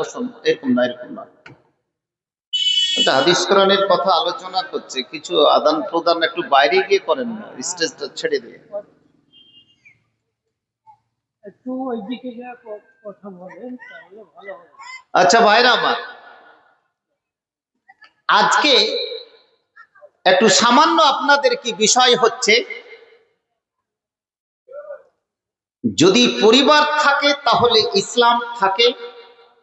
বসুন, এরকম না, এরকম না। এটা হাদিস কোরআনের কথা আলোচনা করছে, কিছু আদান প্রদান একটু বাইরে গিয়ে করেন না, স্টেজটা ছেড়ে দিয়ে। একটু ওইদিকে যা কথা বলেন তাহলে ভালো হবে। আচ্ছা ভাইরা আমার, আজকে একটু সামান্য আপনাদের কি বিষয় হচ্ছে, যদি পরিবার থাকে তাহলে ইসলাম থাকে,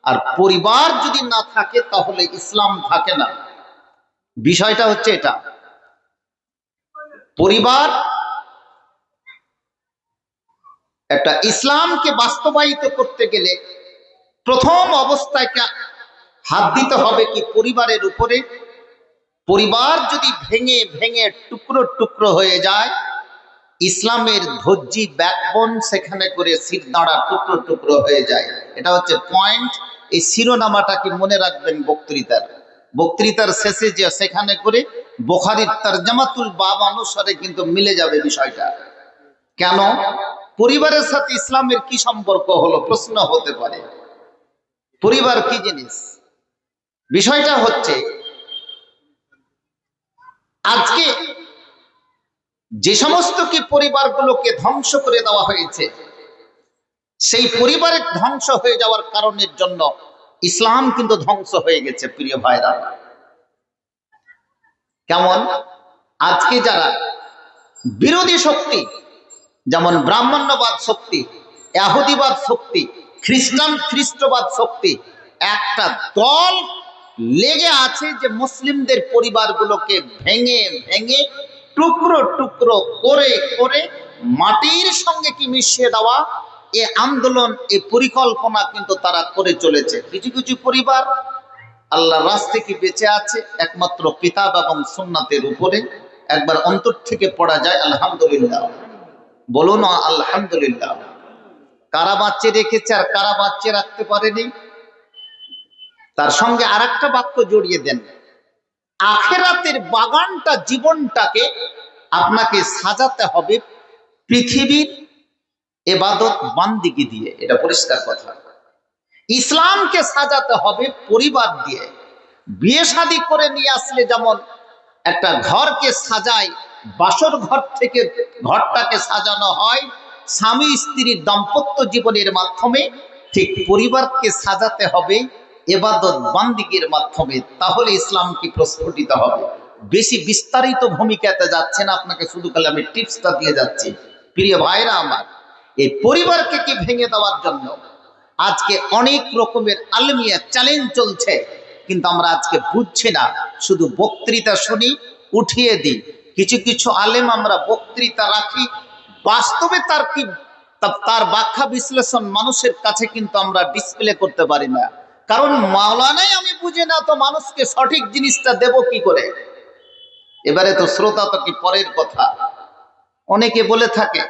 আর পরিবার যদি না থাকে তাহলে ইসলাম থাকে না। বিষয়টা হচ্ছে এটা, পরিবার একটা ইসলামকে বাস্তবায়িত করতে গেলে প্রথম অবস্থায় হাত দিতে হবে কি পরিবারের উপরে। পরিবার যদি ভেঙে ভেঙে টুকরো টুকরো হয়ে যায়, ইসলামের ধৈর্যী ব্যাকবোন সেখানে করে সিরদাঁড়া টুকরো টুকরো হয়ে যায়। এটা হচ্ছে পয়েন্ট। এই শিরোনামাটা কি মনে রাখবেন, বক্তৃতার শেষে যে সেখানে করে বুখারীর তরজমাতুল বাব অনুসারে কিন্তু মিলে যাবে বিষয়টা। কেন পরিবারের সাথে ইসলামের কি সম্পর্ক হলো প্রশ্ন হতে পারে। পরিবার কি জিনিস? বিষয়টা হচ্ছে, আজকে যে সমস্ত কি পরিবারগুলোকে ধ্বংস করে দেওয়া হয়েছে, সেই পরিবারের ধ্বংস হয়ে যাওয়ার কারণের জন্য ইসলাম কিন্তু ধ্বংস হয়ে গেছে। প্রিয় ভাইরা, কেমন? আজকে যারা বিরোধী শক্তি, যেমন ব্রাহ্মণ্যবাদ শক্তি, ইহুদিবাদ শক্তি, খ্রিস্টবাদ শক্তি, একটা দল লেগে আছে যে মুসলিমদের পরিবারগুলোকে ভেঙে ভেঙে টুকরো টুকরো করে করে মাটির সঙ্গে কি মিশিয়ে দেওয়া। এ আন্দোলন, এ পরিকল্পনা কিন্তু তারা করে চলেছে। কিছু কিছু পরিবার আল্লাহর রাস্তায় কি বেঁচে আছে একমাত্র কিতাব এবং সুন্নাতের উপরে। একবার অন্তর থেকে পড়া যায় আলহামদুলিল্লাহ, বলুন আলহামদুলিল্লাহ। কারা বাচ্চা রেখেছে আর কারা বাচ্চা রাখতে পারেনি, তার সঙ্গে আরেকটা বাক্য জড়িয়ে দেন, আখিরাতের বাগানটা, জীবনটাকে আপনাকে সাজাতে হবে পৃথিবীর ইবাদত বান্দিগি দিয়ে। এটা পরিষ্কার কথা। ইসলামকে সাজাতে হবে পরিবার দিয়ে। বিয়ে শাদী করে নিয়ে আসলে যেমন একটা ঘরকে সাজায়, বাসর ঘর থেকে ঘরটাকে সাজানো হয় স্বামী স্ত্রীর দাম্পত্য জীবনের মাধ্যমে, ঠিক পরিবারকে সাজাতে হবে ইবাদত বান্দিগির মাধ্যমে। তাহলে ইসলাম কি প্রস্ফুটিত হবে। বেশি বিস্তারিত ভূমিকাতে যাচ্ছে না, আপনাকে শুধু খালি আমি টিপসটা দিয়ে যাচ্ছি। প্রিয় ভাইরা আমার, এই পরিবারকে কি ভেঙে দেওয়ার জন্য আজকে অনেক রকমের আলমিয়া চ্যালেঞ্জ চলছে, কিন্তু আমরা আজকে বুঝছি না, শুধু বক্তৃতা শুনি, উঠিয়ে দিই। কিছু কিছু আলেম আমরা বক্তৃতা রাখি, বাস্তবে তার ব্যাখ্যা বিশ্লেষণ মানুষের কাছে কিন্তু আমরা ডিসপ্লে করতে পারি না। কারণ মাওলানাই আমি বুঝি না, তো মানুষকে সঠিক জিনিসটা দেব কি করে। এবারে তো শ্রোতা তো কি পরের কথা। অনেকে বলে থাকে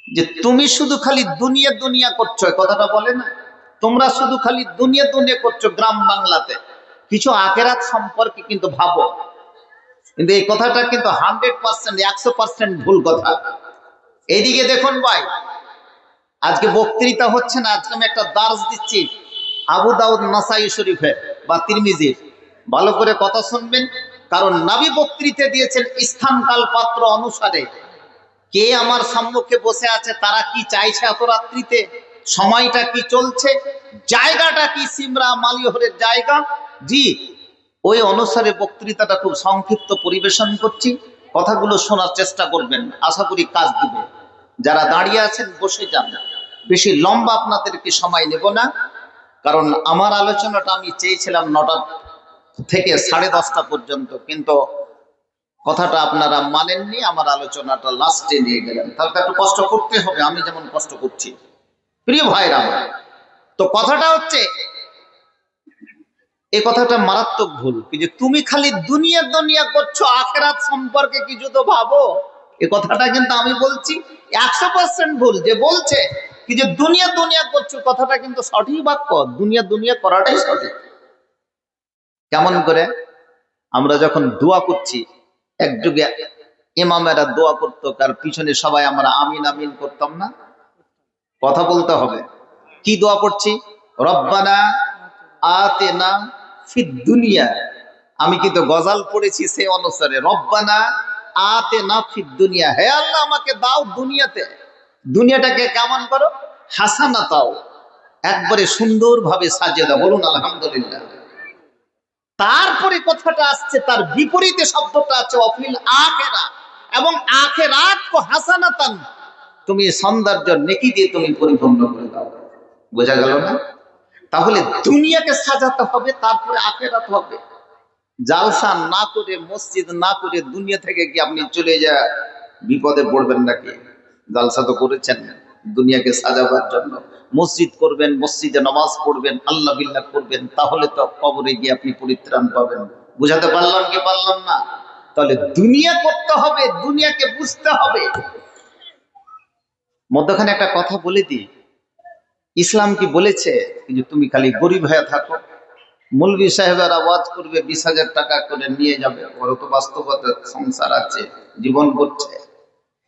যে তুমি শুধু খালি দুনিয়া দুনিয়া করছো, কথাটা বলে না, তোমরা শুধু খালি দুনিয়া দুনিয়া করছো গ্রাম বাংলাতে, কিছু আখিরাত সম্পর্কে কিন্তু ভাবো। কিন্তু এই কথাটা কিন্তু 100%, 100% ভুল কথা। এইদিকে দেখুন ভাই, আজকে বক্তৃতা হচ্ছে না, আজকে আমি একটা দার্স দিচ্ছি আবু দাউদ নাসাই শরীফের বা তিরমিজির। ভালো করে কথা শুনবেন, কারণ নবী বক্তৃতা দিয়েছেন স্থান কাল পাত্র অনুসারে। কে আমার সম্মুখে বসে আছে, তারা কি চাইছে এত রাত্রিতে, সময়টা কি চলছে, জায়গাটা কি সিমরা মালিহরের জায়গা, জি ওই অনুসারে বক্তৃতাটা খুব সংক্ষিপ্ত পরিবেশন করছি। কথাগুলো শোনার চেষ্টা করবেন, আশা করি কাজ দিবে। যারা দাঁড়িয়ে আছেন বসে যান, বেশি লম্বা আপনাদেরকে সময় নেব না, কারণ আমার আলোচনাটা আমি চেয়েছিলাম 9টা থেকে 10:30 পর্যন্ত, কিন্তু কথাটা আপনারা মানেননি, আমার আলোচনাটা লাস্টে নিয়ে গেলেন। তাহলে একটু কষ্ট করতে হবে, আমি যেমন কষ্ট করছি। প্রিয় ভাইরা, তো কথাটা হচ্ছে, এই কথাটা মারাত্মক ভুল কি যে তুমি খালি দুনিয়া দুনিয়া করছো, আখিরাত সম্পর্কে কিছু তো ভাবো। এই কথাটা কিন্তু আমি বলছি 100% ভুল। যে বলছে কি যে দুনিয়া দুনিয়া করছো, কথাটা কিন্তু সঠিক বাক্য, দুনিয়া দুনিয়া করাটাই সঠিক। কেমন করে? আমরা যখন দোয়া করছি, এক যুগে ইমামেরা দোয়া করতো, তার পিছনে সবাই আমরা আমিন আমিন করতাম না? কথা বলতে হবে। কি দোয়া পড়ছি? রব্বানা আতেনা ফিদ দুনিয়া, আমি কিন্তু গজাল পড়েছি সে অনুসারে, রব্বানা আতেনা ফিদ দুনিয়া, হে আল্লাহ আমাকে দাও দুনিয়াতে, দুনিয়াটাকে কেমন করো, হাসানাতাও, একবারে সুন্দরভাবে সাজিয়ে দাও, বলুন আলহামদুলিল্লাহ। তারপরে কথাটা আসছে, তার বিপরীতে শব্দটা আছে অফিল আখেরা, এবং আখেরাত কো হাসানাতান, তুমি সৌন্দর্য নেকি দিয়ে তুমি পরিপূর্ণ করে দাও। বোঝা গেল না? তাহলে দুনিয়াকে সাজাতে হবে, তারপরে আখেরাত হবে। জালসা না করে, মসজিদ না করে দুনিয়া থেকে কি আপনি চলে যা বিপদে পড়বেন নাকি? জালসা তো করেছেন দুনিয়াকে সাজাবার জন্য, মসজিদ করবেন, মসজিদে নামাজ পড়বেন, আল্লাহ বিল্লাহ করবেন, তাহলে তো কবরে গিয়ে আপনি পরিত্রাণ পাবেন। বুঝাতে পারলাম কি পারলাম না? তাহলে দুনিয়া করতে হবে, দুনিয়াকে বুঝতে হবে। মধ্যখানে একটা কথা বলে দিই, ইসলাম কি বলেছে যে তুমি খালি গরিব হয়ে থাকো, মৌলভী সাহেবের আওয়াজ করবে 20,000 টাকা করে নিয়ে যাবে, ওর তো বাস্তবতা সংসার আছে, জীবন করছে।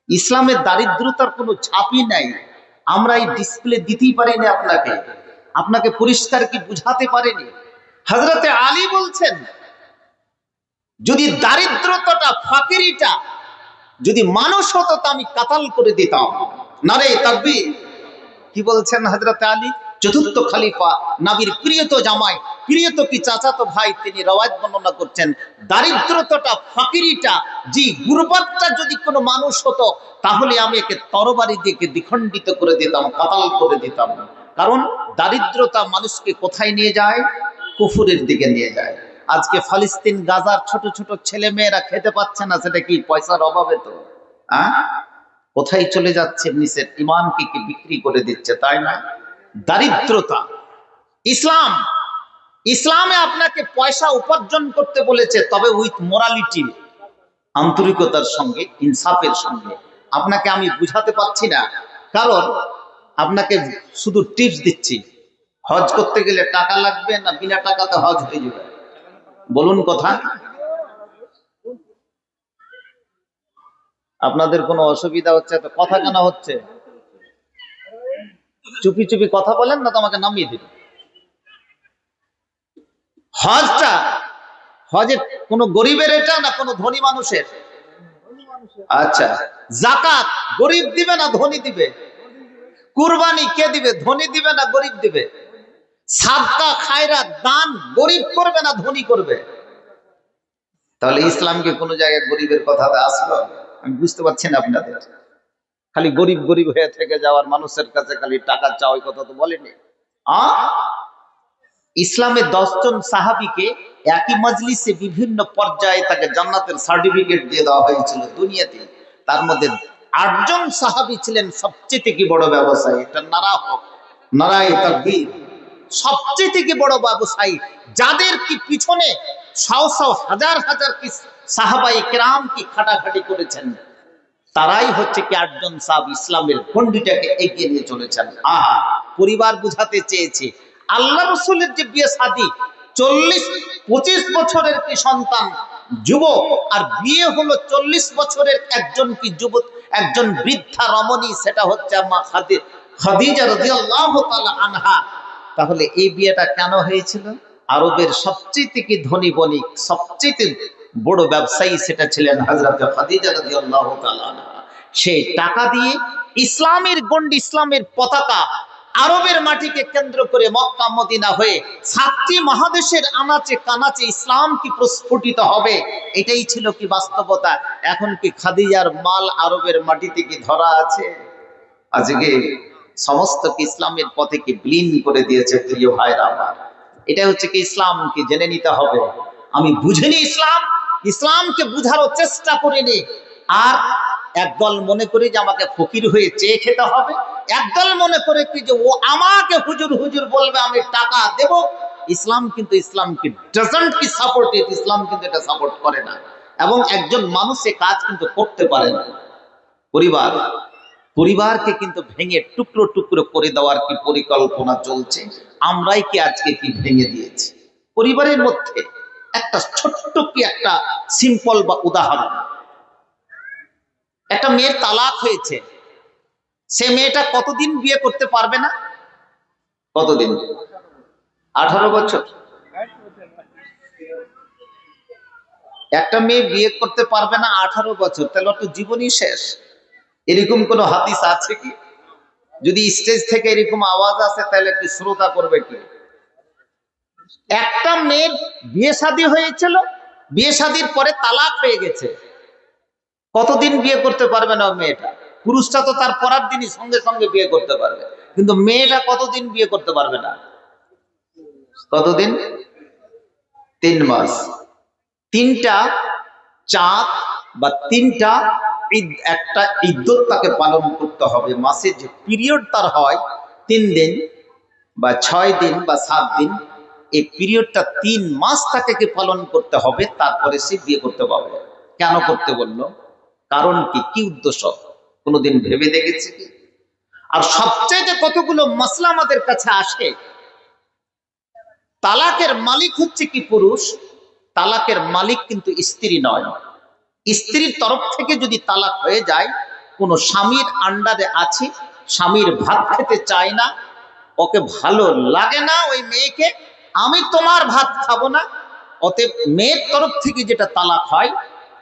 ইসলামের দারিদ্রতার কোনো ছাপই নাই। আমরা এই ডিসপ্লে দিতেই পারিনি আপনাকে, আপনাকে পরিষ্কার কি বুঝাতে পারেনি। হযরতে আলী বলছেন, যদি দারিদ্রতাটা, ফাকিরিটা যদি মানুষ হতো তা আমি কাতাল করে দিতাম। নারে তাকবীর। কি বলছেন হযরতে আলী, চতুর্থ খলিফা, নবীর প্রিয়তো জামাই, প্রিয়তো কি চাচাতো ভাই, তিনি রওয়ায়াত বর্ণনা করছেন, দারিদ্রতাটা, ফাকিরিটা, জি গুরবাতটা যদি কোনো মানুষ হতো তাহলে আমি একে তরবারি দিয়ে দ্বিখণ্ডিত করে দিতাম, কাতাল করে দিতাম। কারণ দারিদ্রতা মানুষকে কোথায় নিয়ে যায়? কুফুরের দিকে নিয়ে যায়। আজকে ফিলিস্তিন, গাজার ছোট ছোট ছেলে মেয়েরা খেতে পাচ্ছে না, সেটা কি পয়সার অভাবে? তো কোথায় চলে যাচ্ছে? নিচের ইমানকে কি বিক্রি করে দিচ্ছে, তাই না? দারিদ্রতা। ইসলাম, ইসলামে আপনাকে পয়সা উপার্জন করতে বলেছে, তবে উইথ মোরালিটি, আন্তরিকতার সঙ্গে, ইনসাফের সঙ্গে। আপনাকে আমি বুঝাতে পারছি না, কারণ আপনাকে শুধু টিপস দিচ্ছি। হজ করতে গেলে টাকা লাগবে না বিনা টাকাতে হজ হয়ে যাবে? বলুন কথা। আপনাদের কোনো অসুবিধা হচ্ছে তো? কথা কেন হচ্ছে? চুপি চুপি কথা বলেন না, তোমাকে নামিয়ে দিল। হজটা, হজে কোনো গরিবের এটা না কোনো ধনী মানুষের? আচ্ছা, যাকাত গরিব দিবে না ধনী দিবে? কুরবানি কে দিবে? ধনী দিবে না গরিব দিবে? সাদকা খায়রাত দান গরিব করবে না ধনী করবে? তাহলে ইসলামকে কোন জায়গায় গরিবের কথা আসলো? আমি বুঝতে পারছি না আপনাদের। খালি গরিব গরিব হয়ে থেকে যাওয়ার, মানুষের কাছে খালি টাকা চাওয়ার কথা তো বলেনি। ইসলামে 10 জন সাহাবীকে একই মজলিসে বিভিন্ন পর্যায়ে তাকে জান্নাতের সার্টিফিকেট দিয়ে দেওয়া হয়েছিল দুনিয়াতে। তার মধ্যে 8 জন সাহাবী ছিলেন সবচেয়ে কি বড় ব্যবসায়ী। এটা নারায়ে তাকবীর। সবচেয়ে কি বড় ব্যবসায়ী, যাদের কি পিছনে শও শও হাজার হাজার কি সাহাবায়ে কেরাম কি খাটাখাটি করেছেন, তারাই হচ্ছে কি 8 জন সাহাবী ইসলামের গণ্ডিটাকে এগিয়ে নিয়ে চলেছেন। পরিবার বুঝাতে চেয়েছে, আল্লাহ রাসূলের যে বিয়ে শাদী, 40-25 বছরের কি সন্তান যুবক, আর বিয়ে হলো 40 বছরের একজন কি যুবক, একজন বৃদ্ধা রমণী, সেটা হচ্ছে মা খাদিজা রাদিয়াল্লাহু তাআলা আনহা। তাহলে এই বিয়েটা কেন হয়েছিল? আরবের সবচেয়ে কি ধনী বণিক, সবচেয়ে বড় ব্যবসায়ী, সেটা ছিলেন হযরত খাদিজা রাদিয়াল্লাহু তাআলা আনহা। সেই টাকা দিয়ে ইসলামের গণ্ডি, ইসলামের পতাকা আরবের মাটিকে কেন্দ্র করে মক্কা মদিনা হয়ে 7টি মহাদেশের আনাচে কানাচে ইসলাম কি প্রস্ফুটিত হবে, এটাই ছিল কি বাস্তবতা। এখন কি খাদিজার মাল আরবের মাটিতে কি ধরা আছে? আজকে সমস্ত কি ইসলামের পথে কি বিলীন করে দিয়েছে। প্রিয় ভাইরা আমার, এটা হচ্ছে কি ইসলাম কি জেনে নিতে হবে। আমি বুঝিনি ইসলাম, ইসলামকে বুঝারও চেষ্টা করিনি। আর একদল মনে করি যে আমাকে ফকির হয়ে চেয়ে খেতে হবে, একদল মনে করে কি যে ও আমাকে হুজুর হুজুর বলবে, আমি টাকা দেব। ইসলাম কিন্তু ইসলামকে ডাজন্ট কি সাপোর্ট ইট, ইসলাম কিন্তু এটা সাপোর্ট করে না। এবং একজন মানুষ এ কাজ কিন্তু করতে পারে না। পরিবারকে কিন্তু ভেঙে টুকরো টুকরো করে দেওয়ার কি পরিকল্পনা চলছে, আমরাই কি আজকে কি ভেঙে দিয়েছি। পরিবারের মধ্যে একটা ছোট্ট কি একটা সিম্পল বা উদাহরণ, একটা মেয়ের তালাক হয়েছে, সে মেয়েটা কতদিন বিয়ে করতে পারবে না? কতদিন? 18 বছর। একটা মেয়ে বিয়ে করতে পারবে না 18 বছর, তাহলে ওর তো জীবনই শেষ। এরকম কোন হাদিস আছে কি? যদি স্টেজ থেকে এরকম আওয়াজ আসে তাহলে কি শ্রোতা করবে কি? একটা মেয়ের বিয়ে শাদী হয়েছিল, বিয়ে শাদীর পরে তালাক হয়ে গেছে, কতদিন বিয়ে করতে পারবে না মেয়েটা? পুরুষটা তো তার পরের দিনই সঙ্গে সঙ্গে বিয়ে করতে পারবে, কিন্তু মেয়েটা কতদিন বিয়ে করতে পারবে না? কতদিন? 3 মাস। 3টা চাঁদ বা 3টা ঈদ, একটা ইদ্যত তাকে পালন করতে হবে। মাসে যে পিরিয়ড তার হয় 3 দিন বা 6 দিন বা 7 দিন, এই পিরিয়ডটা 3 মাস তাকে পালন করতে হবে, তারপরে সে বিয়ে করতে পারবে। কেন করতে বললো? কারণ কি, কি উদ্দেশ্য কোনোদিন ভেবে দেখেছে কি? আর সবচেয়ে কতগুলো মাসলা আমাদের কাছে আসে, তালাকের মালিক হচ্ছে কি পুরুষ, তালাকের মালিক কিন্তু স্ত্রী নয়। স্ত্রীর তরফ থেকে যদি তালাক হয়ে যায়, কোন স্বামীর আন্ডারে আছে, স্বামীর ভাত খেতে চায় না, ওকে ভালো লাগে না ওই মেয়েকে, আমি তোমার ভাত খাবো না, অতএব মেয়ের তরফ থেকে যেটা তালাক হয়,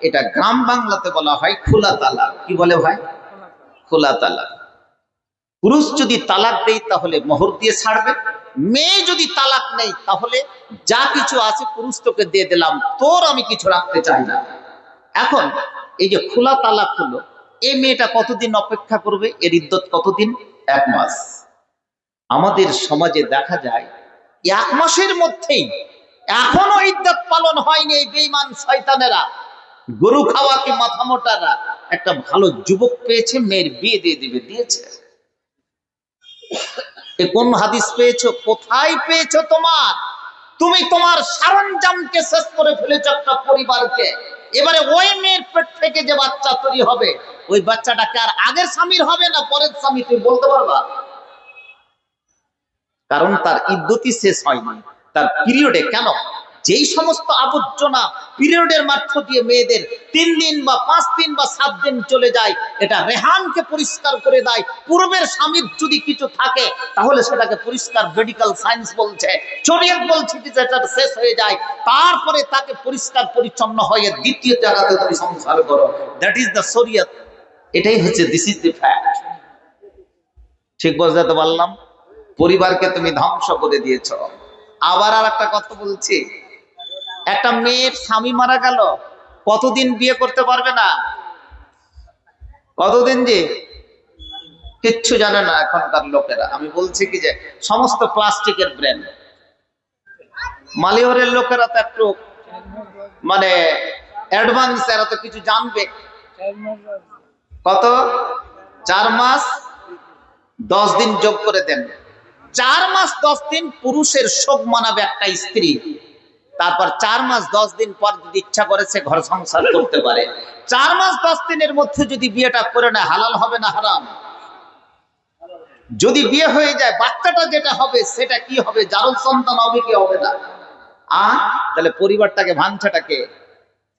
এটা গ্রাম বাংলাতে বলা হয় খোলা তালাক। কি বলে ভাই? খোলা তালাক। পুরুষ যদি তালাক দেয় তাহলে মোহর দিয়ে ছাড়বে, মেয়ে যদি তালাক নেই তাহলে যা কিছু আছে পুরুষ তোকে দিয়ে দিলাম, তোর আমি কিছু রাখতে চাই না। এখন এই যে খোলা তালাক হলো, এই মেয়েটা কতদিন অপেক্ষা করবে? এর ইদ্যত কতদিন? 1 মাস। আমাদের সমাজে দেখা যায় 1 মাসের মধ্যেই এখনো ইদ্যত পালন হয়নি এই বেঈমান শয়তানেরা, গরু খাওয়া কি মাথা মোটারা একটা ভালো যুবক পেয়েছে, মেয়ের বিয়ে দিয়ে দিবে, দিয়েছে। এ কোন হাদিস পেয়েছো? কোথায় পেয়েছো? তুমি তোমার সরঞ্জামকে শেষ করে ফেলেছো একটা পরিবারকে। এবারে ওই মেয়ের পেট থেকে যে বাচ্চা তৈরি হবে, ওই বাচ্চাটাকে আর আগের স্বামীর হবে না পরের স্বামী, তুমি বলতে পারবা? কারণ তার ইদ্যতি শেষ হয়নি, তার পিরিয়ডে। কেন? যেই সমস্ত আবর্জনা পিরিয়ডের মাত্র দিয়ে মেয়েদের 3 দিন বা 5 দিন বা 7 দিন চলে যায়, এটা রেহানকে পরিষ্কার করে দেয়। পূর্বের স্বামীর যদি কিছু থাকে তাহলে সেটাকে পরিষ্কার, মেডিকেল সায়েন্স বলছে, শরীয়ত বলছে যে এটা শেষ হয়ে যায়, তারপরে তাকে পরিষ্কার পরিচ্ছন্ন হয়ে দ্বিতীয় জায়গাতে তুমি সংসার করো। দ্যাট ইজ দ্য শরীয়ত। এটাই হচ্ছে, দিস ইজ দ্য ফ্যাক্ট। ঠিক বুঝতে পারলাম? পরিবারকে তুমি ধ্বংস করে দিয়েছ। আবার আর একটা কথা বলছি, একটা মেয়ের স্বামী মারা গেল, কতদিন বিয়ে করতে পারবে না? কতদিন? যে কিচ্ছু জানে না এখনকার লোকেরা। আমি বলছি কি যে সমস্ত প্লাস্টিকের ব্রেন। মালিহরের লোকেরা তো একটু মানে অ্যাডভান্স, এরা তো কিছু জানবে। কত? 4 মাস 10 দিন যোগ করে দেন। 4 মাস 10 দিন পুরুষের শোক মানাবে একটা স্ত্রী, তারপর 4 মাস 10 দিন পর যদি ইচ্ছা করে সে ঘর সংসার করতে পারে। 4 মাস 10 দিনের মধ্যে যদি বিয়েটা করে নেয়, হালাল হবে না হারাম? যদি বিয়ে হয়ে যায়, বাচ্চাটা যেটা হবে সেটা কি হবে? জারজ সন্তান হবে কি হবে না? তাহলে পরিবারটাকে ভাঙছেটাকে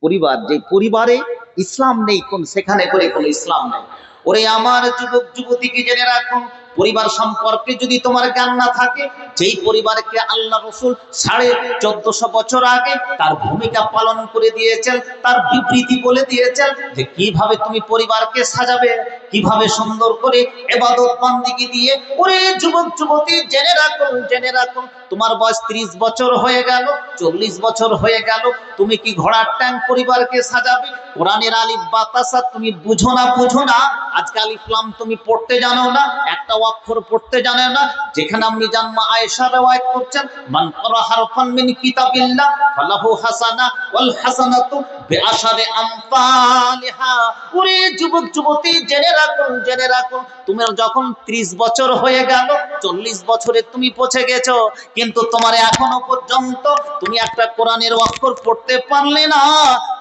পরিবার, যে পরিবারে ইসলাম নেই, কোন সেখানে করে কোন ইসলাম নেই। ওরে আমার যুবক যুবতীকে জেনে রাখুন, পরিবার সম্পর্কে যদি তোমার জ্ঞান না থাকে, যেই পরিবারকে আল্লাহ রসুল 1450 বছর আগে তার ভূমিকা পালন করে দিয়েছেন, তার বিবৃতি বলে দিয়েছেন যে কিভাবে তুমি পরিবারকে সাজাবে, কিভাবে সুন্দর করে ইবাদত বন্দেগী দিয়ে। ওরে যুবক যুবতী জেনে রাখুন, জেনে রাখুন, তোমার বয়স 30 বছর হয়ে গেল, 40 বছর হয়ে গেল, তুমি কি ঘোড়ার ট্যাং পরিবারকে সাজাবে? কোরআনের আলিফ বা তাসা তুমি বুঝো না, বুঝো না। আজকে আলিফ লাম তুমি পড়তে জানো না, একটা অক্ষর পড়তে জানো না। যেখানে আপনি জানমা আয়েশা রওয়ায়াত করছেন, মান ক্বারা হারফান মিন কিতাবিল্লাহ ফালাহু হাসানা ওয়াল হাসানাতু বিআশারি আমসালিহা। ওরে যুবক যুবতী জেনে রাখুন, জেনে রাখুন, তোমার যখন 30 বছর হয়ে গেল, 40 বছরে তুমি পৌঁছে গেছো, কিন্তু তোমার এখনো পর্যন্ত তুমি একটা কোরআনের অক্ষর পড়তে পারলে না।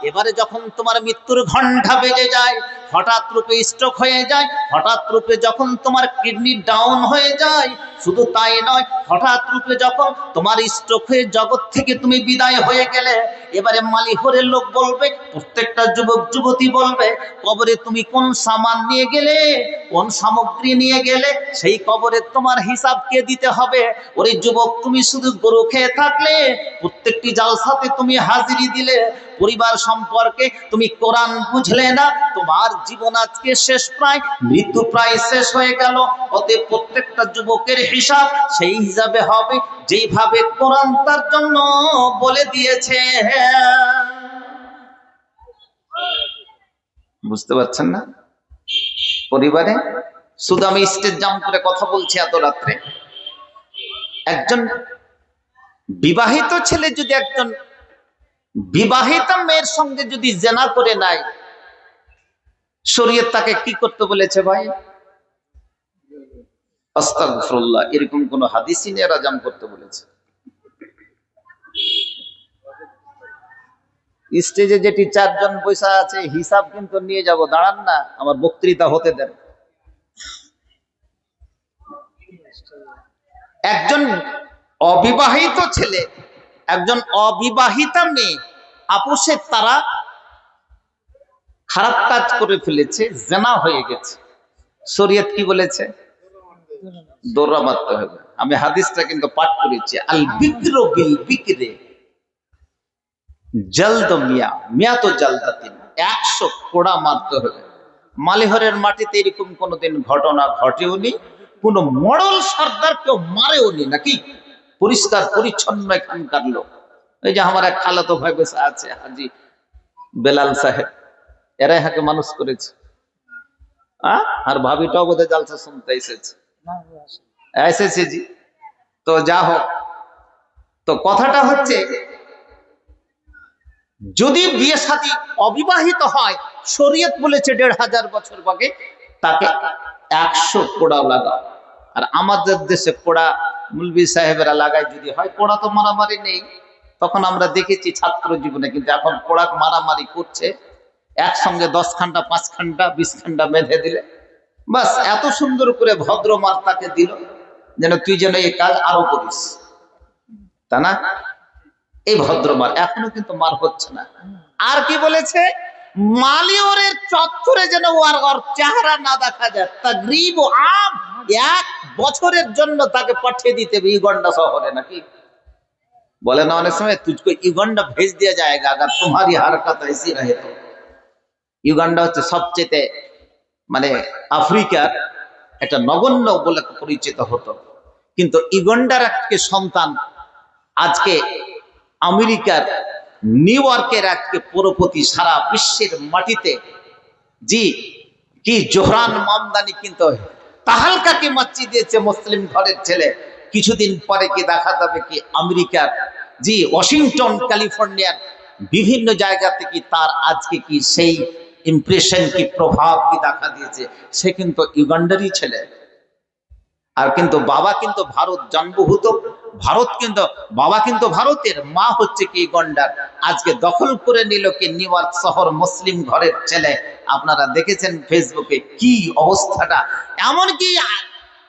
এবারে যখন তোমার মৃত্যুর ঘণ্টা বেজে যায়, হঠাৎ রূপে স্ট্রোক হয়ে যায়, হঠাৎ রূপে যখন তোমার কিডনি ডাউন হয়ে যায়, শুধু তাই নয়, হঠাৎ রূপে যখন তোমার স্ট্রোক হয়ে জগৎ থেকে তুমি বিদায় হয়ে গেলে, এবারে মালিহরের লোক বলবে বলবে, প্রত্যেকটা যুবক যুবতী বলবে, কবরে তুমি কোন সামান নিয়ে গেলে, কোন সামগ্রী নিয়ে গেলে, সেই কবরে তোমার হিসাব কে দিতে হবে। ওরে যুবক, তুমি শুধু গরু খেয়ে থাকলে, প্রত্যেকটি জালসাতে তুমি হাজিরি দিলে, পরিবার সম্পর্কে তুমি কোরআন বুঝলে না, তোমার জীবন আজকে শেষ, প্রায় মৃত্যু প্রায় শেষ হয়ে গেল। অতএব প্রত্যেকটা যুবকের হিসাব সেই হিসাবে হবে যেইভাবে কোরআন তার জন্য বলে দিয়েছে। বুঝতে পারছেন না? পরিবারে শুধু আমি স্টেজ জাম্প করে কথা বলছি এত রাত্রে, একজন বিবাহিত ছেলে যদি একজন বিবাহিতা মেয়ের সঙ্গে যদি জেনা করে নাই, শরীয়ত তাকে কি করতে বলেছে ভাই? আস্তাগফিরুল্লাহ, এরকম কোন হাদিসই নেই রাজাম করতে বলেছে। স্টেজে যেটি চারজন বসে আছে, হিসাব কিন্তু নিয়ে যাব, দাঁড়ান না, আমার বক্তৃতা হতে দেন। একজন অবিবাহিত ছেলে, একজন অবিবাহিতা মেয়ে, আপোষে তারা খারাপ কাজ করে ফেলেছে, জেনা হয়ে গেছে, শরীয়ত কি বলেছে? দৌড়া মারতে হবে। আমি হাদিসটা কিন্তু পাঠ করেছি, আল বিক্র বিল বিক্রে জলদ মিয়া মিয়া তো জলদাতিন, 100 কোড়া মারতে হবে। মালিহরের মাটিতে এরকম কোনোদিন ঘটনা ঘটেওনি, কোন মডল সর্দার কেউ মারেওনি নাকি? পরিষ্কার পরিচ্ছন্ন এখানকার লোক। এই যে আমার এক খালাতো ভাই বসে আছে, হাজি বেলাল সাহেব, এরাই হাকে মানুষ করেছে। আর ভাবিটাও বোধহয় জালসা শুনতে এসেছে জি। তো যা হোক, তো কথাটা হচ্ছে, যদি বিয়ে শাদী অবিবাহিত হয়, শরীয়ত বলেছে 1500 বছর বাগে তাকে 100 কোড়া লাগাও। আর আমাদের দেশে কোড়া মুলবি সাহেবেরা লাগায় যদি হয়, কোড়া তো মারামারি নেই, তখন আমরা দেখেছি ছাত্র জীবনে, কিন্তু এখন কোড়া মারামারি করছে, একসঙ্গে 10 খান্ডা 5 খান্ডা 20 খান্ডা বেঁধে দিলে বাস, এত সুন্দর করে ভদ্র মার তাকে দিল যেন তুই যেন এই কাজ আরো করিস, তা না? এই ভদ্র মার এখনো কিন্তু মার হচ্ছে না। আর কি বলেছে? মালিওরের চত্বরে যেন ওর চেহারা না দেখা যায়, তাগরিব আম, 1 বছরের জন্য তাকে পাঠিয়ে দিতে হবে ইউগান্ডা শহরে, নাকি বলে না অনেক সময়, তুঝকো ইউগান্ডা ভেজ দিয়া যায়গা अगर तुम्हारी हरकत ऐसी रहे तो। ইউগান্ডা হচ্ছে সবচেয়ে মানে আফ্রিকার একটা নগণ্য বলে পরিচিত হতো, কিন্তু ইউগান্ডার একটি সন্তান আজকে আমেরিকার নিউ ইয়র্কের আজকে পৌরপতি, সারা বিশ্বের মাটিতে জি কি জোহরান মামদানি কিন্তু তাহালকাকে মাচ্ছি দিয়েছে মুসলিম ঘরের ছেলে। কিছুদিন পরে কি দেখা যাবে কি আমেরিকার জি ওয়াশিংটন ক্যালিফোর্নিয়ার বিভিন্ন জায়গা থেকে তার আজকে কি সেই ইমপ্রেশন কি প্রভাব কি দেখা দিয়েছে, সে কিন্তু ইউগান্ডারই ছেলে। আর কিন্তু বাবা কিন্তু ভারত জন্মভূত, ভারত কিন্তু বাবা কিন্তু ভারতের, মা হচ্ছে কি গন্ডার। আজকে দখল করে নিল কি নিউ ইয়র্ক শহর, মুসলিম ঘরের ছেলে। আপনারা দেখেছেন ফেসবুকে কি অবস্থাটা, এমনকি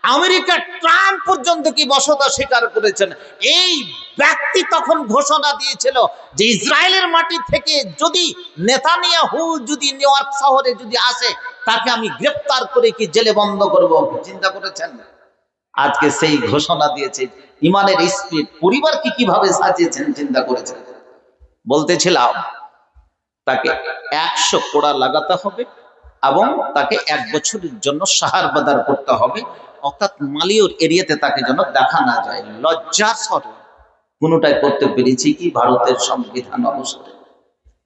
আমেরিকার ট্রাম্প পর্যন্ত কি বসতা স্বীকার করেছেন। এই ব্যক্তি তখন ঘোষণা দিয়েছিল যে ইসরায়েলের মাটি থেকে যদি নেতানিয়াহু যদি নিউ ইয়র্ক শহরে যদি আসে, তাকে আমি গ্রেফতার করে কি জেলে বন্ধ করব। চিন্তা করেছেন? আজকে সেই ঘোষণা দিয়েছে। ইমানের স্পিড, পরিবারকে কিভাবে সাজিয়েছেন চিন্তা করেছেন। বলতেছিলাম তাকে 100 কোড়া লাগাতে হবে এবং তাকে 1 বছরের জন্য শাহার বাদার করতে হবে, অর্থাৎ মালিয়র এরিয়াতে তাকে যেন দেখা না যায়। লজ্জার স্বরে কোনোটাই করতে পেরেছি কি ভারতের সংবিধান অনুসারে?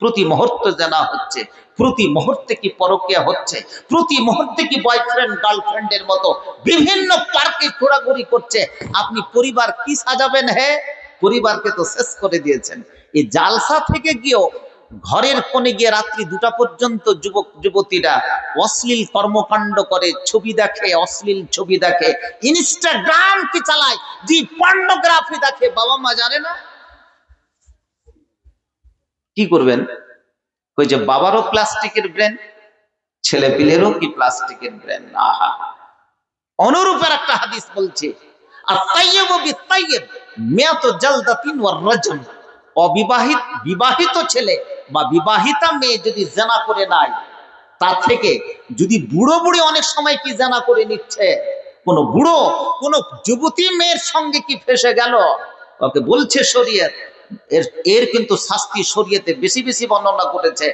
প্রতি মুহূর্তে জানা হচ্ছে, প্রতি মুহূর্তে কি পরকীয়া হচ্ছে, প্রতি মুহূর্তে কি বয়ফ্রেন্ড গার্লফ্রেন্ডের মতো বিভিন্ন পার্কে ঘোরাঘুরি করছে। আপনি পরিবার কি সাজাবেন? হে, পরিবারকে তো শেষ করে দিয়েছেন। এই জালসা থেকে গিয়েও ঘরের কোণে গিয়ে রাত্রি 2টা পর্যন্ত যুবক যুবতীরা অশ্লীল কর্মকাণ্ড করে, ছবি দেখে, অশ্লীল ছবি দেখে, ইনস্টাগ্রাম কি চালায়, জি পর্নোগ্রাফি দেখে। বাবা মা জানে না কি করবেন? ওই যে বাবারও প্লাস্টিকের ব্রেন, ছেলে পিলেরও কি প্লাস্টিকের ব্রেন। আহা, অনুরূপের একটা হাদিস বলছে, আত-তাইয়্যিবু বিত-তাইয়্যিব মিয়াতু জালদাতিন ওয়ার রাজম। অবিবাহিত বিবাহিত ছেলে বা বিবাহিতা মেয়ে যদি জেনা করে নাই, তার থেকে যদি বুড়ো বুড়ি অনেক সময় কি জেনা করে নিচ্ছে, কোন বুড়ো কোন যুবতী মেয়ের সঙ্গে কি ফেসে গেল, ওকে বলছে শরীয়ত, এর এর কিন্তু শাস্তি শরীয়তে বেশি বেশি বর্ণনা করেছে,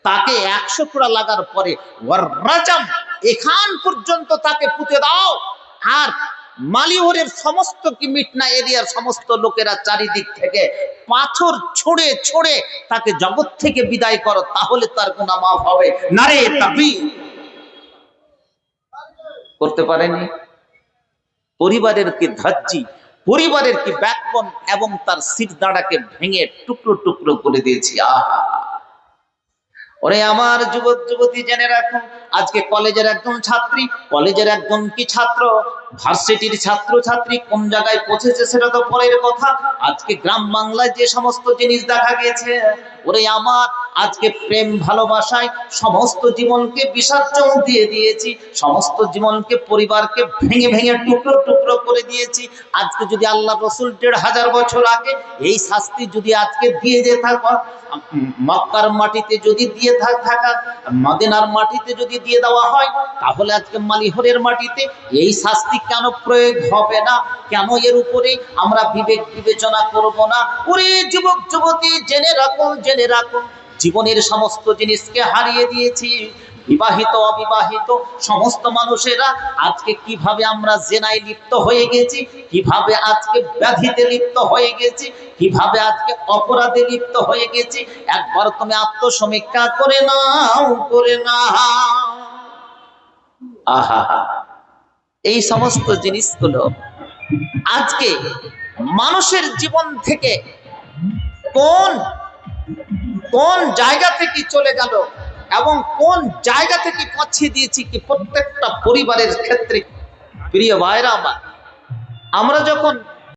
তাকে 100 কোড়া লাগার পরে ওয়ার রাজাম, এখান পর্যন্ত তাকে পুঁতে দাও। আর মালিহরের সমস্ত কি মিটনা এরিয়ার সমস্ত লোকেরা চারিদিক থেকে পাথর ছুঁড়ে ছুঁড়ে তাকে জগৎ থেকে বিদায় করো, তাহলে তার গুনাহ মাফ হবে। নারে তাকবীর। করতে পারেনি। পরিবারের কি ধাজ্জি, পরিবারের কি ব্যাকবোন এবং তার শিরদাঁড়াকে ভেঙে টুকরো টুকরো করে দিয়েছি। আহা, ওরে আমার যুবক যুবতী জেনে রাখুন, আজকে কলেজের একজন ছাত্রী, কলেজের একজন কি ছাত্র, ভার্সিটির ছাত্র ছাত্রী কোন জায়গায় পৌঁছেছে সেটা তো পরের কথা। আজকে গ্রাম বাংলায় যে সমস্ত জিনিস দেখা গেছে, ওরে আমার আজকে প্রেম ভালোবাসায় সমস্ত জীবনকে বিসর্জন দিয়ে দিয়েছি, সমস্ত জীবনকে পরিবারকে ভেঙে ভেঙে টুকরো টুকরো করে দিয়েছি। আজকে যদি আল্লাহ রসুল 1500 বছর আগে এই শাস্তি যদি আজকে দিয়ে থাকা, মক্কার মাটিতে যদি দিয়ে থাকা, মদিনার মাটিতে যদি দিয়ে দেওয়া হয়, তাহলে আজকে মালিহরের মাটিতে এই শাস্তি কেন প্রয়োগ হবে না? কেন এর উপরে আমরা বিবেক বিবেচনা করব না? ওরে যুবক যুবতী জেনে রাখুন, জেনে রাখুন, জীবনের সমস্ত জিনিসকে হারিয়ে দিয়েছি। বিবাহিত অবিবাহিত সমস্ত মানুষেরা আজকে কিভাবে আমরা জেনায় লিপ্ত হয়ে গেছি, কিভাবে আজকে ব্যাধিতে লিপ্ত হয়ে গেছি, কিভাবে আজকে অপরাধে লিপ্ত হয়ে গেছি, একবার তুমি আত্মসমীক্ষা করে নাও, করে নাও। আহা, এই সমস্ত জিনিসগুলো আজকে মানুষের জীবন থেকে কোন কোন জায়গা থেকে চলে গেল এবং কোন জায়গা থেকে পৌঁছে দিয়েছি কি প্রত্যেকটা পরিবারের ক্ষেত্রে। প্রিয় ভাইরা আমার, আমরা যখন